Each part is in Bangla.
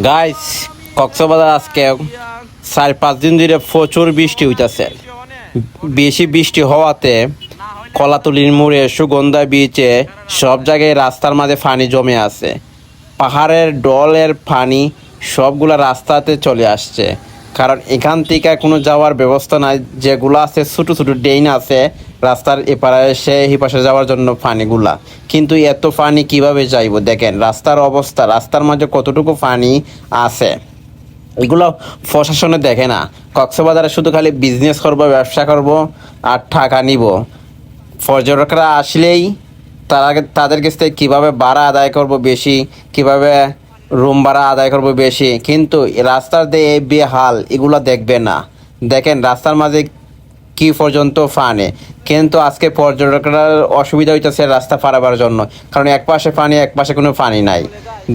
গাইস, কক্সবাজার আজকে 4-5 দিন ধরে প্রচুর বৃষ্টি হইতাছে। বেশি বৃষ্টি হওয়াতে কলাতলির মোড়ে, সুগন্ধা বিচে সব জায়গায় রাস্তার মাঝে পানি জমে আছে। পাহাড়ের ডলের পানি সবগুলা রাস্তাতে চলে আসছে, কারণ এখান থেকে কোনো যাওয়ার ব্যবস্থা নাই। যেগুলো আছে ছোটো ছোটো ড্রেন আছে রাস্তার এপারে এসে এই পাশে যাওয়ার জন্য পানিগুলা, কিন্তু এত পানি কিভাবে যাইব? দেখেন রাস্তার অবস্থা, রাস্তার মাঝে কতটুকু পানি আছে এগুলো প্রশাসনে দেখে না। কক্সবাজারে শুধু খালি বিজনেস করবো, ব্যবসা করব আর টাকা নিব। পর্যটকরা আসলেই তাদের কাছ থেকে কীভাবে ভাড়া আদায় করব বেশি, কিভাবে রুম ভাড়া আদায় করব বেশি, কিন্তু রাস্তার দিয়ে এই বেহাল এগুলো দেখবে না। দেখেন রাস্তার মাঝে কি পর্যন্ত পানি, কিন্তু আজকে পর্যটকরা অসুবিধা হইতেছে রাস্তা পারাবার জন্য, কারণ এক পাশে পানি, এক পাশে কোনো পানি নাই।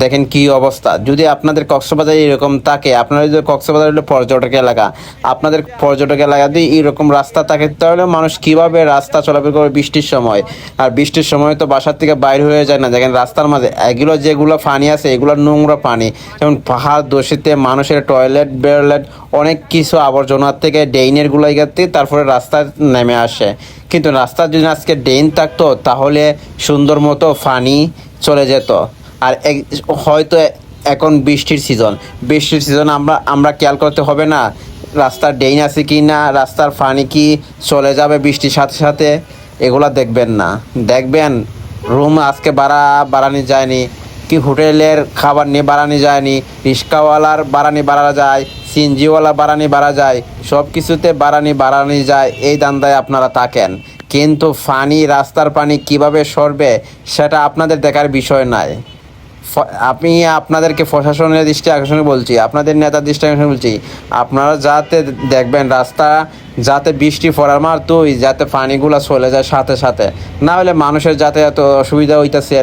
দেখেন কি অবস্থা। যদি আপনাদের কক্সবাজার এরকম থাকে, আপনারা যদি কক্সবাজার হলো পর্যটক এলাকা, আপনাদের পর্যটক এলাকা যদি এরকম রাস্তা থাকে, তাহলে মানুষ কিভাবে রাস্তা চলাফেরা করবে বৃষ্টির সময়? আর বৃষ্টির সময় তো বাসার থেকে বাইরে হয়ে যায় না। দেখেন রাস্তার মাঝে এগুলো যেগুলো পানি আছে এগুলো নোংরা পানি, যেমন পাহাড় দূষিতে মানুষের টয়লেট বেরলেট অনেক কিছু আবর্জনার থেকে ড্রেনের গুলো থেকে তারপরে রাস্তায় নেমে আসে। কিন্তু রাস্তার যদি আজকে ড্রেন থাকতো তাহলে সুন্দর মতো পানি চলে যেত। আর হয়তো এখন বৃষ্টির সিজন, আমরা খেয়াল করতে হবে না রাস্তার ড্রেন আছে কি না, রাস্তার পানি কি চলে যাবে বৃষ্টির সাথে সাথে, এগুলা দেখবেন না। দেখবেন রুম আজকে বাড়ানি যায়নি, কি হোটেলের খাবার নিয়ে বাড়ানি যায়নি, রিক্সাওয়ালার বাড়া যায়, সিএনজিওয়ালা বাড়া যায়, সব কিছুতে বাড়ানি যায়। এই দান্দায় আপনারা থাকেন, কিন্তু পানি, রাস্তার পানি কিভাবে সরবে সেটা আপনাদের দেখার বিষয় নাই। আমি আপনাদেরকে প্রশাসনের দৃষ্টি আকর্ষণ বলছি, আপনাদের নেতার দৃষ্টি আকর্ষণ বলছি, আপনারা যাতে দেখবেন রাস্তা যাতে বৃষ্টি পড়ার মাত্রই যাতে পানিগুলো চলে যায় সাথে সাথে, না হলে মানুষের যাতে এত অসুবিধা হইতেছে।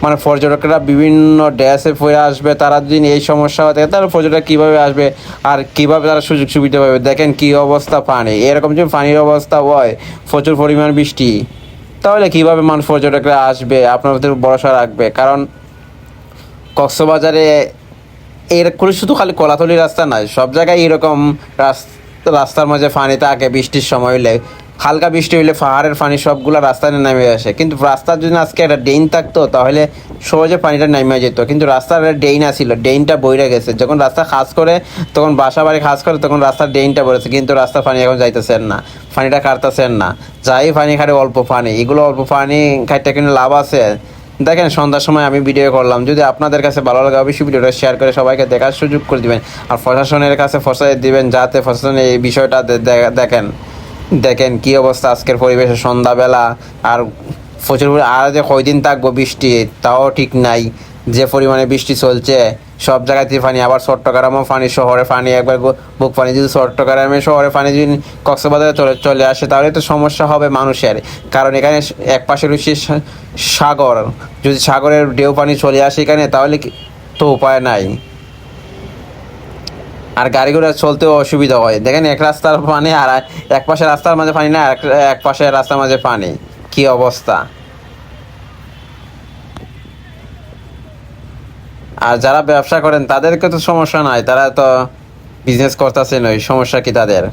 মানে পর্যটকরা বিভিন্ন ড্যাসে ফিরে আসবে, তারা যদি এই সমস্যা হতে তাহলে পর্যটক কীভাবে আসবে আর কীভাবে তারা সুযোগ সুবিধা পাবে? দেখেন কি অবস্থা পানি। এরকম যদি পানির অবস্থা হয়, প্রচুর পরিমাণ বৃষ্টি, তাহলে কীভাবে মানুষ পর্যটকরা আসবে? আপনাদের ভরসা রাখবে? কারণ কক্সবাজারে এরকম শুধু খালি কলাতলি রাস্তা নয়, সব জায়গায় এরকম রাস্তার মাঝে পানি থাকে। বৃষ্টির সময় হইলে, হালকা বৃষ্টি হইলে পাহাড়ের পানি সবগুলো রাস্তায় নেমে আসে। কিন্তু রাস্তার যদি আজকে একটা ড্রেন থাকতো তাহলে সহজে পানিটা নেমে যেত, কিন্তু রাস্তার ড্রেন আসছিল, ড্রেনটা বইরে গেছে। যখন রাস্তা খাস করে, তখন বাসা বাড়ি খাস করে, তখন রাস্তার ড্রেনটা বলেছে, কিন্তু রাস্তার পানি এখন যাইতেছেন না, পানিটা কাটতেছেন না। যাই পানি খাটে অল্প পানি, এগুলো অল্প পানি খাইতে কিন্তু লাভ আছে? দেখেন সন্ধ্যার সময় আমি ভিডিও করলাম, যদি আপনাদের কাছে ভালো লাগে অবশ্যই ভিডিওটা শেয়ার করে সবাইকে দেখার সুযোগ করে দিবেন। আর প্রশাসনের কাছে ফসাই দিবেন যাতে প্রশাসন এই বিষয়টা দেখেন কি অবস্থা আজকের পরিবেশে সন্ধ্যাবেলা। আর প্রচুর আর যে কয়দিন থাকবো বৃষ্টি তাও ঠিক নাই, যে পরিমাণে বৃষ্টি চলছে সব জায়গাতেই পানি। আবার চট্টগ্রামও পানি, শহরে পানি, একবার বুক পানি। যদি চট্টগ্রামে শহরে পানি যদি কক্সবাজারে চলে আসে তাহলে তো সমস্যা হবে মানুষের, কারণ এখানে এক পাশে রয়েছে সাগর। যদি সাগরের ঢেউ পানি চলে আসে এখানে তাহলে তো উপায় নাই, আর গাড়ি ঘোড়া চলতেও অসুবিধা হয়। দেখেন এক রাস্তার পানি আর এক পাশে রাস্তার মাঝে পানি না, এক পাশে রাস্তার মাঝে পানি, কি অবস্থা। আর যারা ব্যবসা করেন তাদেরকে তো সমস্যা নাই, তারা তো বিজনেস করতেছে নয়, সমস্যা কি তাদের?